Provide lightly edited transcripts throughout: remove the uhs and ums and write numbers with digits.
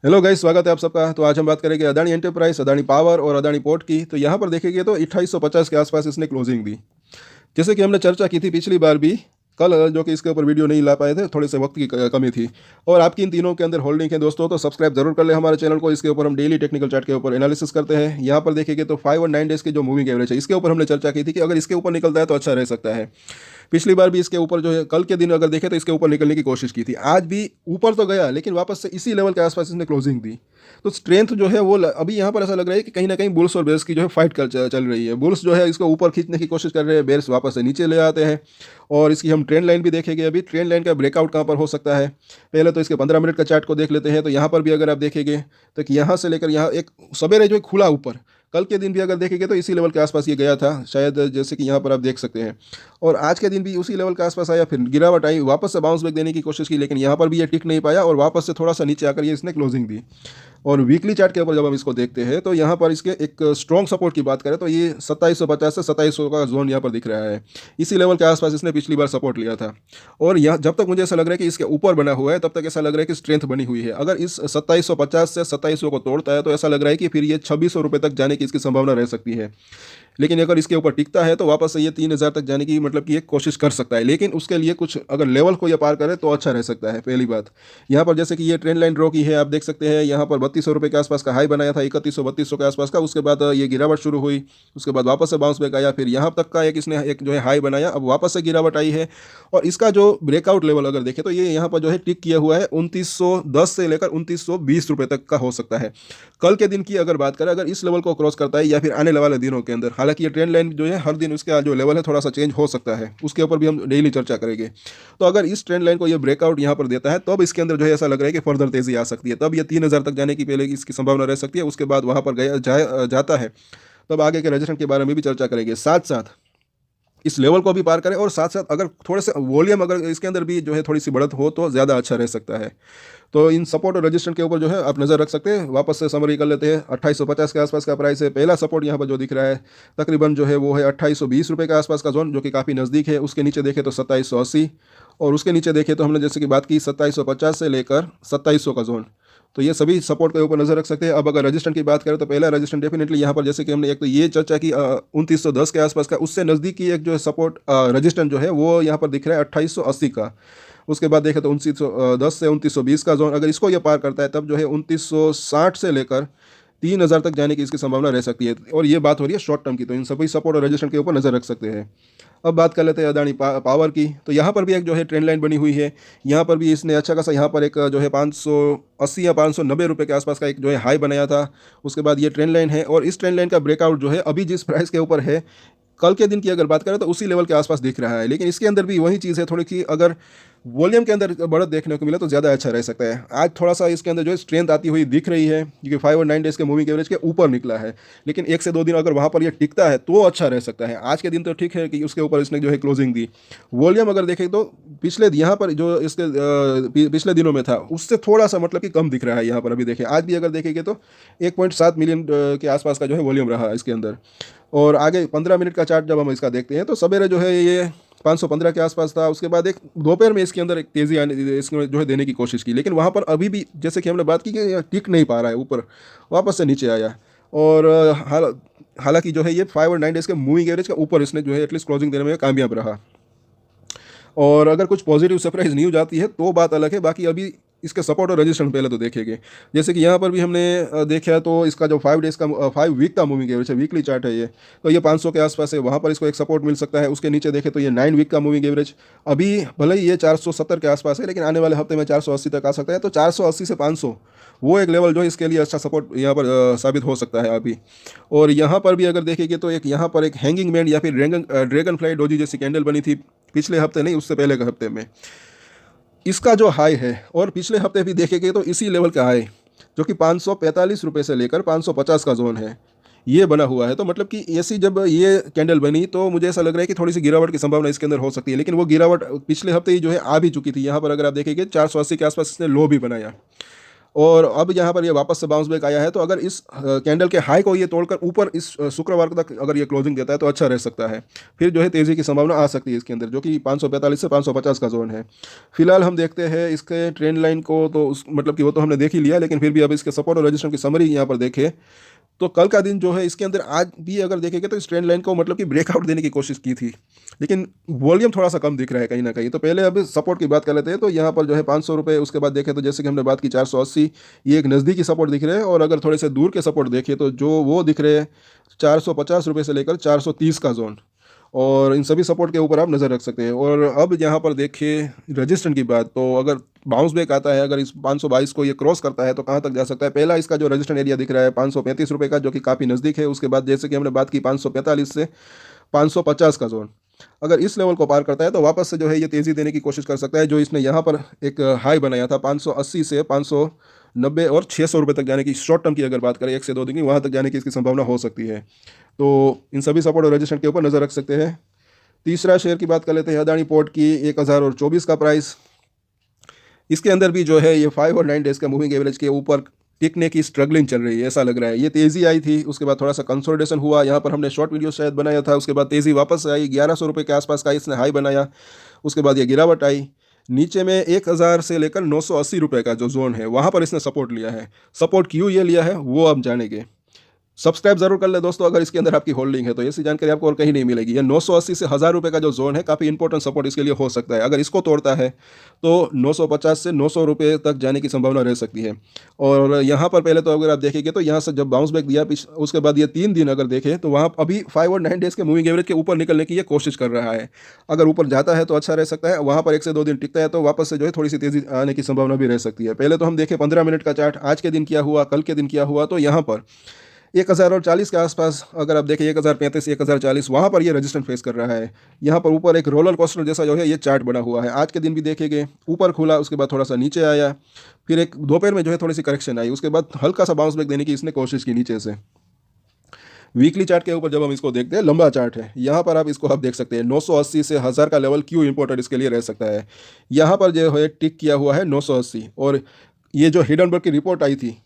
Hello guys, स्वागत है आप सबका। तो आज हम बात करेंगे अदानी एंटरप्राइज, अदानी पावर और अदानी पोर्ट की। तो यहाँ पर देखेंगे तो 2850 के आसपास इसने क्लोजिंग दी। जैसे कि हमने चर्चा की थी पिछली बार भी, कल जो कि इसके ऊपर वीडियो नहीं ला पाए थे, थोड़े से वक्त की कमी थी। और आपकी इन तीनों के अंदर होल्डिंग है दोस्तों, तो सब्सक्राइब जरूर कर ले हमारे चैनल को। इसके ऊपर हम डेली टेक्निकल चार्ट के ऊपर एनालिसिस करते हैं। यहाँ पर देखेंगे तो 5 और 9 डेज की जो मूविंग एवरेज है, इसके ऊपर हमने चर्चा की थी कि अगर इसके ऊपर निकलता है तो अच्छा रह सकता है। पिछली बार भी इसके ऊपर जो है, कल के दिन अगर देखें तो इसके ऊपर निकलने की कोशिश की थी। आज भी ऊपर तो गया, लेकिन वापस से इसी लेवल के आसपास इसने क्लोजिंग दी। तो स्ट्रेंथ जो है वो अभी यहाँ पर ऐसा लग रहा है कि कहीं ना कहीं बुल्स और बेयर्स की जो है फाइट चल रही है। बुल्स जो है इसको ऊपर खींचने की कोशिश कर रहे हैं, बेयर्स वापस से नीचे ले आते हैं। और इसकी हम ट्रेंड लाइन भी देखेंगे। अभी ट्रेंड लाइन का ब्रेकआउट कहाँ पर हो सकता है, पहले तो इसके 15 मिनट का चार्ट को देख लेते हैं। तो यहाँ पर भी अगर आप देखेंगे तो यहाँ से लेकर यहाँ एक सवेरे जो है खुला ऊपर, कल के दिन भी अगर देखेंगे तो इसी लेवल के आसपास ये गया था शायद, जैसे कि यहाँ पर आप देख सकते हैं। और आज के दिन भी उसी लेवल के आसपास आया, फिर गिरावट आई, वापस से बाउंस बैक देने की कोशिश की, लेकिन यहाँ पर भी ये टिक नहीं पाया और वापस से थोड़ा सा नीचे आकर ये इसने क्लोजिंग दी। और वीकली चार्ट के ऊपर जब हम इसको देखते हैं तो यहाँ पर इसके एक स्ट्रॉन्ग सपोर्ट की बात करें तो ये 2750 से 2700 का जोन यहाँ पर दिख रहा है। इसी लेवल के आसपास इसने पिछली बार सपोर्ट लिया था। और यह जब तक मुझे ऐसा लग रहा है कि इसके ऊपर बना हुआ है, तब तक ऐसा लग रहा है कि स्ट्रेंथ बनी हुई है। अगर इस 2750 से 2700 को तोड़ता है तो ऐसा लग रहा है कि फिर ये 2600 रुपये तक जाने की इसकी संभावना रह सकती है। लेकिन अगर इसके ऊपर टिकता है तो वापस से ये 3000 तक जाने की मतलब कि एक कोशिश कर सकता है। लेकिन उसके लिए कुछ अगर लेवल को ये पार करे तो अच्छा रह सकता है। पहली बात यहाँ पर जैसे कि ये ट्रेंड लाइन ड्रॉ की है, आप देख सकते हैं। यहाँ पर 3200 रुपये के आसपास का हाई बनाया था, 3100-3200 के आसपास का। उसके बाद ये गिरावट शुरू हुई, उसके बाद वापस से बाउंस बैक आया, फिर यहाँ तक का एक इसने एक जो है हाई बनाया, अब वापस से गिरावट आई है। और इसका जो ब्रेकआउट लेवल अगर देखें तो ये यहाँ पर जो है टिक किया हुआ है 2910 से लेकर 2920 रुपये तक का हो सकता है। कल के दिन की अगर बात करें, अगर इस लेवल को क्रॉस करता है या फिर आने वाले दिनों के अंदर, हालांकि ये ट्रेंड लाइन जो है हर दिन उसका जो लेवल है थोड़ा सा चेंज हो सकता है, उसके ऊपर भी हम डेली चर्चा करेंगे। तो अगर इस ट्रेंड लाइन को ये ब्रेकआउट यहाँ पर देता है तब इसके अंदर जो है ऐसा लग रहा है कि फर्दर तेजी आ सकती है। तब ये 3000 तक जाने की पहले इसकी संभावना रह सकती है। उसके बाद वहाँ पर जाता है तब आगे के रजिस्ट्रेशन के बारे में भी चर्चा करेंगे। साथ साथ इस लेवल को भी पार करें और साथ साथ अगर थोड़े से वॉल्यूम अगर इसके अंदर भी जो है थोड़ी सी बढ़त हो तो ज़्यादा अच्छा रह सकता है। तो इन सपोर्ट और रजिस्ट्रेशन के ऊपर जो है आप नज़र रख सकते हैं। वापस से समरी कर लेते हैं। 2850 के आसपास का प्राइस है। पहला सपोर्ट यहाँ पर जो दिख रहा है तकरीबन जो है वो है 2820 रुपये के आसपास का जोन, जो कि काफ़ी नज़दीक है। उसके नीचे देखें तो 2780, और उसके नीचे देखें तो हमने जैसे कि बात की 2750 से लेकर 2700 का जोन। तो ये सभी सपोर्ट के ऊपर नजर रख सकते हैं। अब अगर रजिस्ट्रेशन की बात करें तो पहला रजिस्ट्रेशन डेफिनेटली यहाँ पर जैसे कि हमने एक तो ये चर्चा की 2910 के आसपास का, उससे नज़दीक की एक जो है सपोर्ट रजिस्ट्रेशन जो है वो यहाँ पर दिख रहा है 2880 का। उसके बाद देखें तो 2910 से 2920 का जोन, अगर इसको ये पार करता है तब जो है 2960 से लेकर 3000 तक जाने की इसकी संभावना रह सकती है। और ये बात हो रही है शॉर्ट टर्म की, तो इन सभी सपोर्ट और रजिस्ट्रेशन के ऊपर नज़र रख सकते हैं। अब बात कर लेते हैं अदानी पावर की। तो यहाँ पर भी एक जो है ट्रेंड लाइन बनी हुई है। यहाँ पर भी इसने अच्छा खासा यहाँ पर एक जो है 580 या 590 रुपये के आसपास का एक जो है हाई बनाया था। उसके बाद ये ट्रेंड लाइन है, और इस ट्रेंड लाइन का ब्रेकआउट जो है अभी जिस प्राइस के ऊपर है, कल के दिन की अगर बात करें तो उसी लेवल के आसपास दिख रहा है। लेकिन इसके अंदर भी वही चीज़ है थोड़ी कि अगर वॉल्यूम के अंदर बढ़त देखने को मिले तो ज़्यादा अच्छा रह सकता है। आज थोड़ा सा इसके अंदर जो है स्ट्रेंथ आती हुई दिख रही है, क्योंकि 5 और 9 डेज के मूविंग एवरेज के ऊपर निकला है। लेकिन 1 से 2 दिन अगर वहाँ पर ये टिकता है तो अच्छा रह सकता है। आज के दिन तो ठीक है कि उसके ऊपर इसने जो है क्लोजिंग दी। वॉल्यूम अगर देखें तो पिछले यहाँ पर जो इसके पिछले दिनों में था उससे थोड़ा सा मतलब कि कम दिख रहा है। यहाँ पर अभी देखें, आज भी अगर देखेंगे तो 1.7 मिलियन के आसपास का जो है वॉल्यूम रहा इसके अंदर। और आगे 15 मिनट का चार्ट जब हम इसका देखते हैं तो सवेरे जो है ये 515 के आसपास था। उसके बाद एक दोपहर में इसके अंदर एक तेज़ी आने इसमें जो है देने की कोशिश की, लेकिन वहाँ पर अभी भी जैसे कि हमने बात की कि टिक नहीं पा रहा है, ऊपर वापस से नीचे आया। और हालांकि जो है ये 5 और 9 डेज के मूविंग एवरेज के ऊपर इसने जो है एटलीस्ट क्लोजिंग देने में कामयाब रहा। और अगर कुछ पॉजिटिव सरप्राइज नहीं हो जाती है तो बात अलग है। बाकी अभी इसके सपोर्ट और रजिस्ट्रेशन पहले तो देखेंगे। जैसे कि यहाँ पर भी हमने देखा तो इसका जो 5 डेज का 5 वीक का मूविंग एवरेज है, वीकली चार्ट है ये, तो ये 500 के आसपास है। वहाँ पर इसको एक सपोर्ट मिल सकता है। उसके नीचे देखें तो ये 9 वीक का मूविंग एवरेज, अभी भले ही ये 470 के आसपास है, लेकिन आने वाले हफ्ते में 480 तक आ सकता है। तो 480 से 500 वो एक लेवल जो है इसके लिए अच्छा सपोर्ट यहाँ पर साबित हो सकता है अभी। और यहाँ पर भी अगर देखेंगे तो एक यहाँ पर एक हैंगिंग मैन या फिर ड्रैगन फ्लाई डोजी जैसी कैंडल बनी थी पिछले हफ्ते, नहीं उससे पहले के हफ्ते में। इसका जो हाई है, और पिछले हफ्ते भी देखेंगे तो इसी लेवल का हाई जो कि 545 रुपये से लेकर 550 का जोन है, ये बना हुआ है। तो मतलब कि ऐसी जब ये कैंडल बनी तो मुझे ऐसा लग रहा है कि थोड़ी सी गिरावट की संभावना इसके अंदर हो सकती है। लेकिन वो गिरावट पिछले हफ्ते ही जो है आ भी चुकी थी। यहाँ पर अगर आप देखेंगे 480 के आसपास इसने लो भी बनाया। और अब यहाँ पर ये वापस से बाउंस बैक आया है। तो अगर इस कैंडल के हाई को ये तोड़कर ऊपर इस शुक्रवार तक अगर ये क्लोजिंग देता है तो अच्छा रह सकता है, फिर जो है तेज़ी की संभावना आ सकती है इसके अंदर, जो कि 545 से 550 का जोन है। फिलहाल हम देखते हैं इसके ट्रेंड लाइन को, तो उस मतलब कि वो तो हमने देख ही लिया, लेकिन फिर भी अब इसके सपोर्ट और रेजिस्टेंस की समरी यहाँ पर देखें तो कल का दिन जो है इसके अंदर आज भी अगर देखेंगे तो इस ट्रेंड लाइन को मतलब कि ब्रेकआउट देने की कोशिश की थी, लेकिन वॉल्यूम थोड़ा सा कम दिख रहा है कहीं ना कहीं। तो पहले अब सपोर्ट की बात कर लेते हैं। तो यहाँ पर जो है 500 रुपये, उसके बाद देखें तो जैसे कि हमने बात की 480, ये एक नज़दीकी सपोर्ट दिख रहे हैं। और अगर थोड़े से दूर के सपोर्ट देखें तो जो वो दिख रहे हैं 450 रुपये से लेकर 430 का जोन, और इन सभी सपोर्ट के ऊपर आप नज़र रख सकते हैं। और अब यहाँ पर देखिए रजिस्टेंस की बात, तो अगर बाउंस बैक आता है, अगर इस 522 को ये क्रॉस करता है तो कहाँ तक जा सकता है। पहला इसका जो रजिस्टेंस एरिया दिख रहा है 535 रुपये का, जो कि काफ़ी नज़दीक है। उसके बाद जैसे कि हमने बात की 545 से 550 का जोन, अगर इस लेवल को पार करता है तो वापस से जो है ये तेज़ी देने की कोशिश कर सकता है। जो इसने यहाँ पर एक हाई बनाया था 580 से 590 और 600 रुपये तक जाने की, शॉर्ट टर्म की अगर बात करें 1 से 2 दिन की, वहाँ तक जाने की इसकी संभावना हो सकती है। तो इन सभी सपोर्ट और रजिस्टेंस के ऊपर नज़र रख सकते हैं। तीसरा शेयर की बात कर लेते हैं, अदानी पोर्ट की, 1024 का प्राइस। इसके अंदर भी जो है ये 5 और 9 डेज़ का मूविंग एवरेज के ऊपर टिकने की स्ट्रगलिंग चल रही है, ऐसा लग रहा है। ये तेज़ी आई थी, उसके बाद थोड़ा सा कंसोलिडेशन हुआ, यहाँ पर हमने शॉर्ट वीडियो शायद बनाया था। उसके बाद तेज़ी वापस आई, 1100 रुपये के आसपास का इसने हाई बनाया। उसके बाद ये गिरावट आई, नीचे में 1000 से लेकर 980 रुपये का जो जोन है वहाँ पर इसने सपोर्ट लिया है। सपोर्ट क्यों ये लिया है वो आप जानेंगे। सब्सक्राइब जरूर कर ले दोस्तों अगर इसके अंदर आपकी होल्डिंग है, तो ऐसी जानकारी आपको और कहीं नहीं मिलेगी। ये 980 से 1000 रुपये का जो जोन है काफ़ी इंपॉर्टेंट सपोर्ट इसके लिए हो सकता है। अगर इसको तोड़ता है तो 950 से 900 रुपये तक जाने की संभावना रह सकती है। और यहाँ पर पहले तो अगर आप देखेंगे तो यहाँ से जब बाउंस बैक दिया उसके बाद ये 3 दिन अगर देखें तो वहाँ अभी 5 और 9 डेज़ के मूविंग एवरेज के ऊपर निकलने की ये कोशिश कर रहा है। अगर ऊपर जाता है तो अच्छा रह सकता है, वहाँ पर 1 से 2 दिन टिकता है तो वापस से जो है थोड़ी सी तेज़ी आने की संभावना भी रह सकती है। पहले तो हम देखें 15 मिनट का चार्ट, आज के दिन क्या हुआ, कल के दिन क्या हुआ। तो यहाँ पर 1040 के आसपास अगर आप देखें 1035 1040 वहाँ पर ये रेजिस्टेंस फेस कर रहा है। यहाँ पर ऊपर एक रोलर कोस्टर जैसा जो है ये चार्ट बना हुआ है। आज के दिन भी देखेंगे ऊपर खुला, उसके बाद थोड़ा सा नीचे आया, फिर एक दोपहर में जो है थोड़ी सी करेक्शन आई, उसके बाद हल्का सा बाउंस बैक देने की इसने कोशिश की नीचे से। वीकली चार्ट के ऊपर जब हम इसको देखते हैं, लंबा चार्ट है, यहाँ पर आप देख सकते हैं 980 से 1000 का लेवल क्यों इंपॉर्टेंट इसके लिए रह सकता है। यहाँ पर जो है टिक किया हुआ है 980, और ये जो हिडनबर्ग की रिपोर्ट आई थी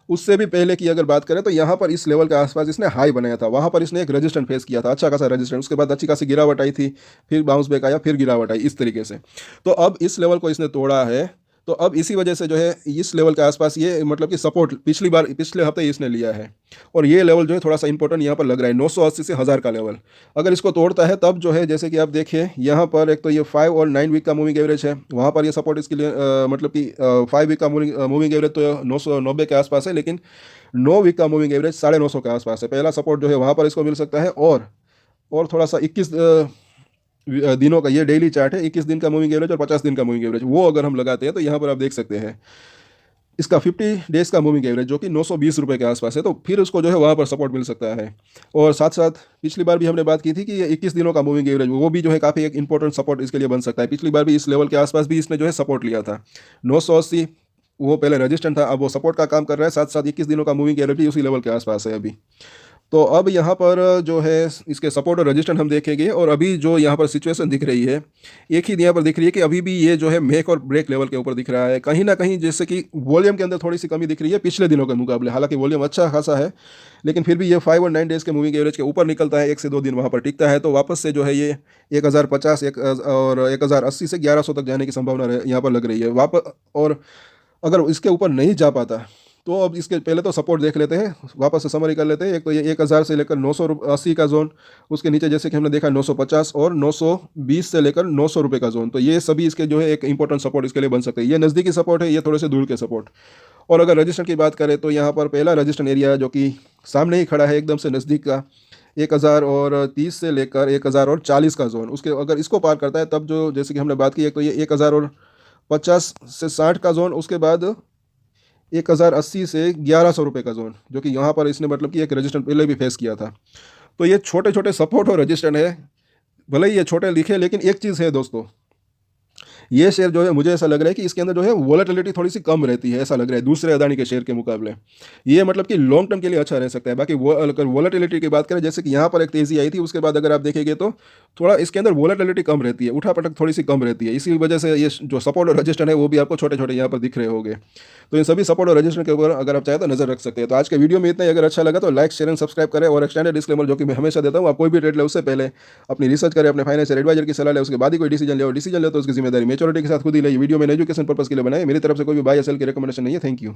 उससे भी पहले की अगर बात करें तो यहाँ पर इस लेवल के आसपास इसने हाई बनाया था, वहाँ पर इसने एक रेजिस्टेंस फेस किया था, अच्छा खासा रेजिस्टेंस। उसके बाद अच्छी खासी गिरावट आई थी, फिर बाउंस बैक आया, फिर गिरावट आई, इस तरीके से। तो अब इस लेवल को इसने तोड़ा है, तो अब इसी वजह से जो है इस लेवल के आसपास ये मतलब कि सपोर्ट पिछले हफ्ते इसने लिया है, और ये लेवल जो है थोड़ा सा इंपॉर्टेंट यहाँ पर लग रहा है 980 से 1000 का लेवल। अगर इसको तोड़ता है तब जो है जैसे कि आप देखिए यहाँ पर एक तो ये 5 और 9 वीक का मूविंग एवरेज है, वहाँ पर ये सपोर्ट इसके लिए मतलब कि 5 वीक का मूविंग एवरेज तो 990 के आसपास है, लेकिन 9 वीक का मूविंग एवरेज 950 के आसपास है। पहला सपोर्ट जो है वहाँ पर इसको मिल सकता है। और थोड़ा सा 21 दिनों का ये डेली चार्ट है, 21 दिन का मूविंग एवरेज और 50 दिन का मूविंग एवरेज, वो अगर हम लगाते हैं तो यहाँ पर आप देख सकते हैं इसका 50 डेज़ का मूविंग एवरेज जो कि 920 रुपये के आसपास है, तो फिर उसको जो है वहाँ पर सपोर्ट मिल सकता है। और साथ साथ पिछली बार भी हमने बात की थी कि ये 21 दिनों का मूविंग एवरेज वो भी जो है काफ़ी एक इंपॉर्टेंट सपोर्ट इसके लिए बन सकता है। पिछली बार भी इस लेवल के आसपास भी इसने जो है सपोर्ट लिया था 980, वो पहले रजिस्टेंस था, अब वो सपोर्ट का काम कर रहा है। साथ साथ 21 दिनों का मूविंग एवरेज भी उसी लेवल के आसपास है अभी। तो अब यहाँ पर जो है इसके सपोर्ट और रजिस्टेंस हम देखेंगे, और अभी जो यहाँ पर सिचुएशन दिख रही है एक ही यहाँ पर दिख रही है कि अभी भी ये जो है मेक और ब्रेक लेवल के ऊपर दिख रहा है कहीं ना कहीं, जैसे कि वॉल्यूम के अंदर थोड़ी सी कमी दिख रही है पिछले दिनों के मुकाबले। हालांकि वॉल्यूम अच्छा खासा है, लेकिन फिर भी ये 5 और 9 डेज़ के मूविंग एवरेज के ऊपर निकलता है, 1 से 2 दिन वहाँ पर टिकता है, तो वापस से जो है ये 1050 और 1080 से 1100 तक जाने की संभावना यहाँ पर लग रही है वापस। और अगर इसके ऊपर नहीं जा पाता तो अब इसके पहले तो सपोर्ट देख लेते हैं, वापस से समरी कर लेते हैं। एक तो ये 1000 से लेकर 980 का जोन, उसके नीचे जैसे कि हमने देखा 950 और 920 से लेकर 900 रुपये का जोन, तो ये सभी इसके जो है एक इंपॉर्टेंट सपोर्ट इसके लिए बन सकते हैं। ये नज़दीकी सपोर्ट है, ये थोड़े से दूर के सपोर्ट। और अगर रजिस्टेंस की बात करें तो यहाँ पर पहला रजिस्टेंस एरिया जो कि सामने ही खड़ा है एकदम से नज़दीक का 1030 से लेकर 1040 का जोन, उसके अगर इसको पार करता है तब जो जैसे कि हमने बात की, एक तो ये 1050 से 60 का जोन, उसके बाद 1080 से 1100 रुपये का जोन, जो कि यहाँ पर इसने मतलब कि एक रजिस्टेंस पहले भी फेस किया था। तो ये छोटे छोटे सपोर्ट और रजिस्टेंस है, भले ही ये छोटे लिखे, लेकिन एक चीज़ है दोस्तों, ये शेयर जो है मुझे ऐसा लग रहा है कि इसके अंदर जो है वोलेटिलिटी थोड़ी सी कम रहती है, ऐसा लग रहा है दूसरे अदानी के शेयर के मुकाबले। ये मतलब कि लॉन्ग टर्म के लिए अच्छा रह सकता है। बाकी वो अगर वोलेटिलिटी की बात करें, जैसे कि यहाँ पर एक तेज़ी आई थी, उसके बाद अगर आप देखेंगे तो थोड़ा इसके अंदर वोलेटिलिटी कम रहती है, उठापटक थोड़ी सी कम रहती है। इसी वजह से ये जो सपोर्ट और रजिस्टर है वो भी आपको छोटे छोटे यहाँ पर दिख रहे होंगे। तो इन सभी सपोर्ट और रजिस्टर के ऊपर अगर आप चाहें तो नजर रख सकते हैं। तो आज के वीडियो में इतना ही। अगर अच्छा लगा तो लाइक, शेयर एंड सब्सक्राइब करें। और एक्सटेंडेड डिस्क्लेमर जो कि मैं हमेशा देता हूँ, आप कोई भी ट्रेड ले उससे पहले अपनी रिसर्च करें, अपने फाइनेंशियल एडवाइजर की सलाह ले, उसके बाद ही कोई डिसीजन ले। और डिसीजन ले तो उसकी जिम्मेदारी मेच्योरिटी के साथ खुद ही ले। वीडियो मैंने एजुकेशन पर्पस के लिए बनाई, मेरी तरफ से कोई भी बाय या सेल की रिकमेंडेशन नहीं है। Thank you.